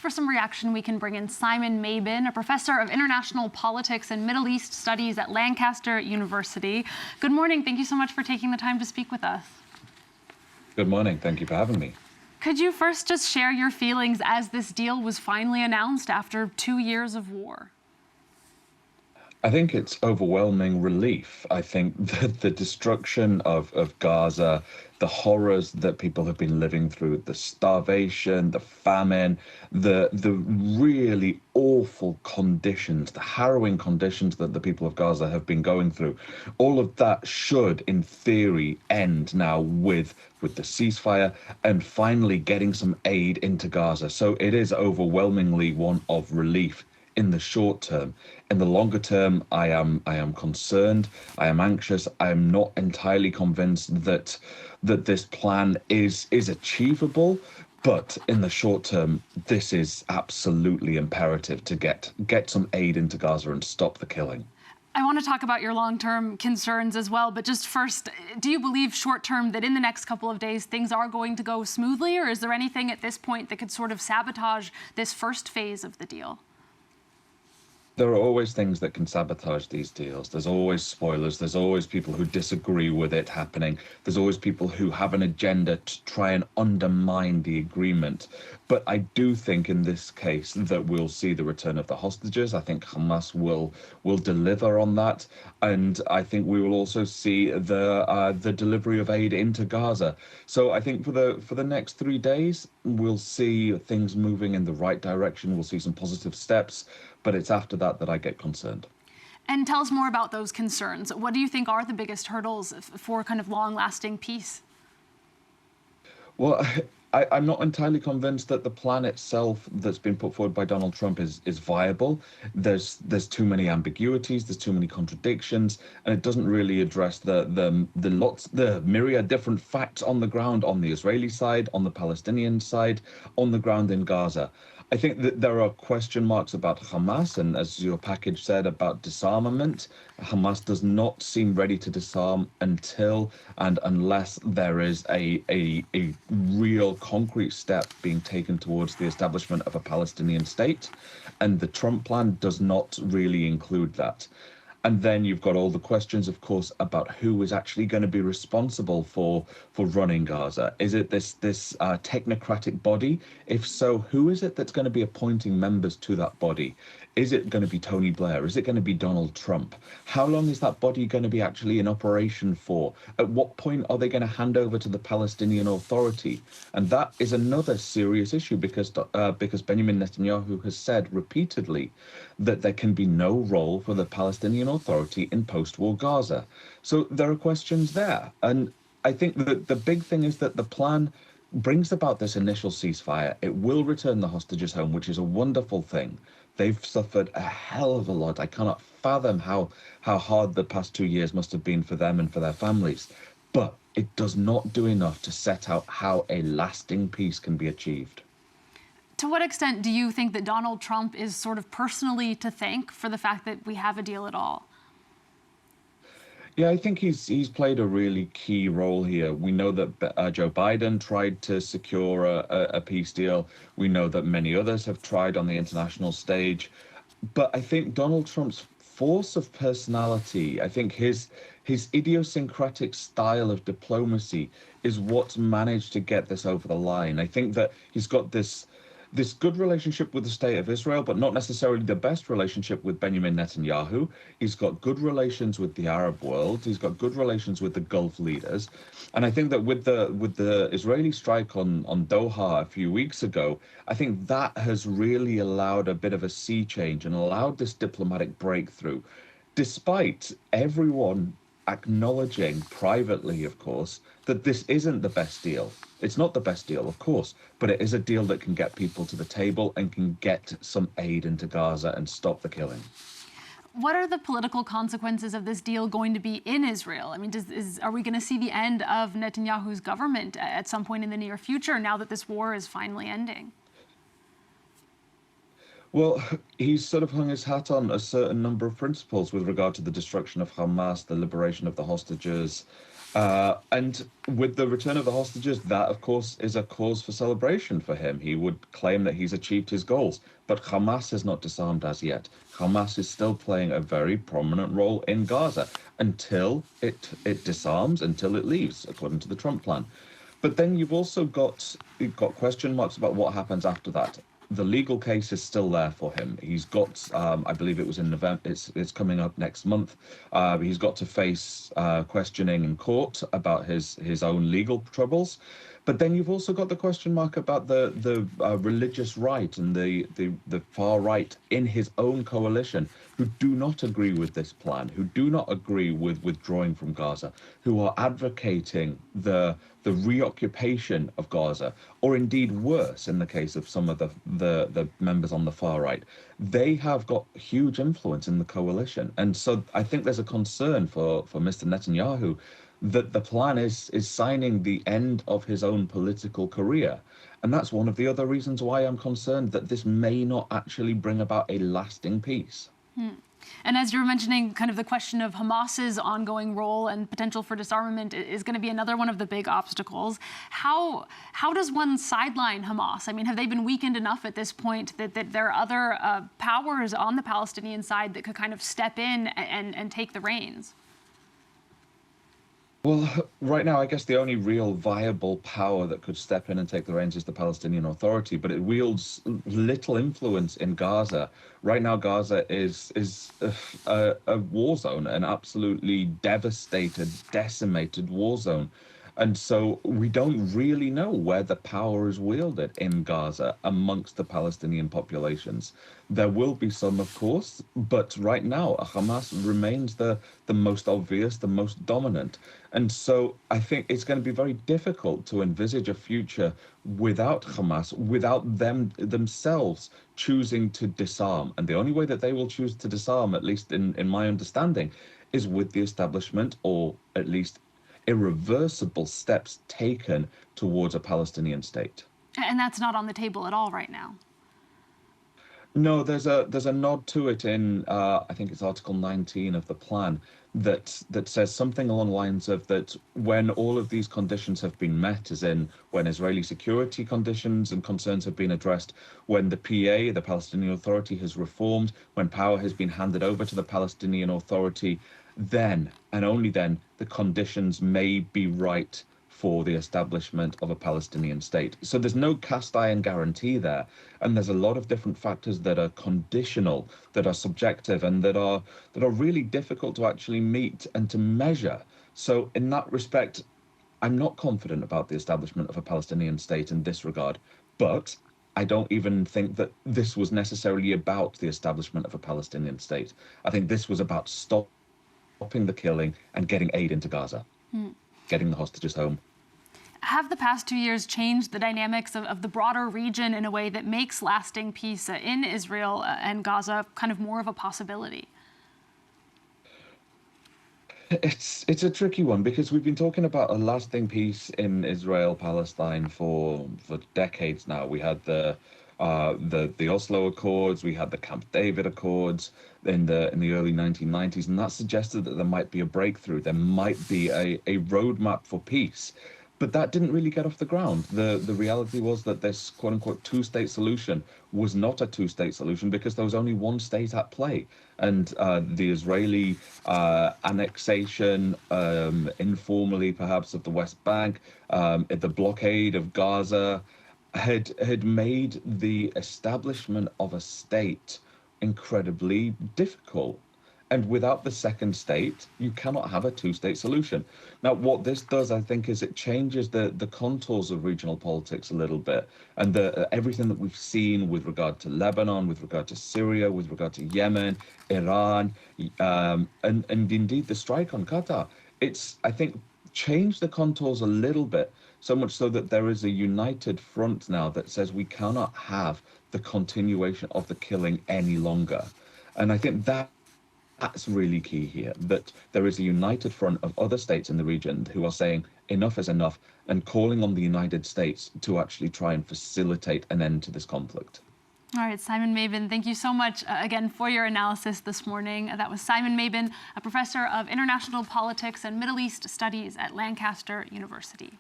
for some reaction, we can bring in Simon Mabon, a professor of international politics and Middle East studies at Lancaster University. Good morning. Thank you so much for taking the time to speak with us. Good morning. Thank you for having me. Could you first just share your feelings as this deal was finally announced after 2 years of war? I think it's overwhelming relief. I think that the destruction of Gaza, the horrors that people have been living through, the starvation, the famine, the really awful conditions, the harrowing conditions that the people of Gaza have been going through, all of that should, in theory, end now with the ceasefire and finally getting some aid into Gaza. So it is overwhelmingly one of relief in the short term. In the longer term, I am concerned, I am anxious, I am not entirely convinced that this plan is achievable, but in the short term, this is absolutely imperative to get some aid into Gaza and stop the killing. I want to talk about your long-term concerns as well, but just first, do you believe short-term that in the next couple of days things are going to go smoothly, or is there anything at this point that could sort of sabotage this first phase of the deal? There are always things that can sabotage these deals. There's always spoilers. There's always people who disagree with it happening. There's always people who have an agenda to try and undermine the agreement. But I do think in this case that we'll see the return of the hostages. I think Hamas will deliver on that. And I think we will also see the delivery of aid into Gaza. So I think for the next 3 days, we'll see things moving in the right direction. We'll see some positive steps. But it's after that I get concerned. And tell us more about those concerns. What do you think are the biggest hurdles for kind of long-lasting peace? Well, I'm not entirely convinced that the plan itself that's been put forward by Donald Trump is viable. There's too many ambiguities, there's too many contradictions, and it doesn't really address the myriad different facts on the ground, on the Israeli side, on the Palestinian side, on the ground in Gaza. I think that there are question marks about Hamas, and as your package said, about disarmament. Hamas does not seem ready to disarm until and unless there is a real concrete step being taken towards the establishment of a Palestinian state. And the Trump plan does not really include that. And then you've got all the questions, of course, about who is actually going to be responsible for running Gaza. Is it this technocratic body? If so, who is it that's going to be appointing members to that body? Is it going to be Tony Blair? Is it going to be Donald Trump? How long is that body going to be actually in operation for? At what point are they going to hand over to the Palestinian Authority? And that is another serious issue because Benjamin Netanyahu has said repeatedly that there can be no role for the Palestinian Authority in post-war Gaza. So there are questions there. And I think that the big thing is that the plan brings about this initial ceasefire. It will return the hostages home, which is a wonderful thing. They've suffered a hell of a lot. I cannot fathom how hard the past 2 years must have been for them and for their families. But it does not do enough to set out how a lasting peace can be achieved. To what extent do you think that Donald Trump is sort of personally to thank for the fact that we have a deal at all? Yeah, I think he's played a really key role here. We know that Joe Biden tried to secure a peace deal. We know that many others have tried on the international stage. But I think Donald Trump's force of personality, I think his idiosyncratic style of diplomacy is what's managed to get this over the line. I think that he's got this good relationship with the state of Israel, but not necessarily the best relationship with Benjamin Netanyahu. He's got good relations with the Arab world. He's got good relations with the Gulf leaders. And I think that with the Israeli strike on Doha a few weeks ago, I think that has really allowed a bit of a sea change and allowed this diplomatic breakthrough, despite everyone acknowledging privately, of course, that this isn't the best deal. It's not the best deal, of course, but it is a deal that can get people to the table and can get some aid into Gaza and stop the killing. What are the political consequences of this deal going to be in Israel? I mean, are we going to see the end of Netanyahu's government at some point in the near future now that this war is finally ending? Well, he's sort of hung his hat on a certain number of principles with regard to the destruction of Hamas, the liberation of the hostages, And with the return of the hostages, that, of course, is a cause for celebration for him. He would claim that he's achieved his goals. But Hamas has not disarmed as yet. Hamas is still playing a very prominent role in Gaza until it disarms, until it leaves, according to the Trump plan. But then you've got question marks about what happens after that. The legal case is still there for him. He's got, I believe it was in November. It's coming up next month. He's got to face questioning in court about his own legal troubles. But then you've also got the question mark about the religious right and the far right in his own coalition who do not agree with this plan, who do not agree with withdrawing from Gaza, who are advocating the reoccupation of Gaza, or indeed worse in the case of some of the members on the far right. They have got huge influence in the coalition. And so I think there's a concern for Mr. Netanyahu that the plan is signing the end of his own political career. And that's one of the other reasons why I'm concerned that this may not actually bring about a lasting peace. And as you were mentioning, kind of the question of Hamas's ongoing role and potential for disarmament is going to be another one of the big obstacles. How does one sideline Hamas? I mean, have they been weakened enough at this point that there are other powers on the Palestinian side that could kind of step in and take the reins? Well, right now, I guess the only real viable power that could step in and take the reins is the Palestinian Authority, but it wields little influence in Gaza. Right now, Gaza is a war zone, an absolutely devastated, decimated war zone. And so we don't really know where the power is wielded in Gaza amongst the Palestinian populations. There will be some, of course, but right now, Hamas remains the most obvious, the most dominant. And so I think it's going to be very difficult to envisage a future without Hamas, without them themselves choosing to disarm. And the only way that they will choose to disarm, at least in my understanding, is with the establishment, or at least irreversible steps taken towards a Palestinian state. And that's not on the table at all right now. No, there's a nod to it in I think it's Article 19 of the plan that says something along the lines of that when all of these conditions have been met, as in when Israeli security conditions and concerns have been addressed, when the PA, the Palestinian Authority, has reformed, when power has been handed over to the Palestinian Authority, then and only then the conditions may be right for the establishment of a Palestinian state. So there's no cast iron guarantee there. And there's a lot of different factors that are conditional, that are subjective, and that are really difficult to actually meet and to measure. So in that respect, I'm not confident about the establishment of a Palestinian state in this regard. But I don't even think that this was necessarily about the establishment of a Palestinian state. I think this was about stopping the killing and getting aid into Gaza, getting the hostages home. Have the past 2 years changed the dynamics of the broader region in a way that makes lasting peace in Israel and Gaza kind of more of a possibility? It's a tricky one because we've been talking about a lasting peace in Israel-Palestine for decades now. We had the Oslo Accords, we had the Camp David Accords in the early 1990s, and that suggested that there might be a breakthrough, there might be a roadmap for peace. But that didn't really get off the ground. The reality was that this quote-unquote two-state solution was not a two-state solution because there was only one state at play. And the Israeli annexation, informally perhaps, of the West Bank, the blockade of Gaza, had made the establishment of a state incredibly difficult. And without the second state, you cannot have a two-state solution. Now, what this does, I think, is it changes the contours of regional politics a little bit. And everything that we've seen with regard to Lebanon, with regard to Syria, with regard to Yemen, Iran, and indeed the strike on Qatar, it's, I think, changed the contours a little bit, so much so that there is a united front now that says we cannot have the continuation of the killing any longer. And I think that's really key here, that there is a united front of other states in the region who are saying enough is enough and calling on the United States to actually try and facilitate an end to this conflict. All right, Simon Mabon, thank you so much again for your analysis this morning. That was Simon Mabon, a professor of international politics and Middle East studies at Lancaster University.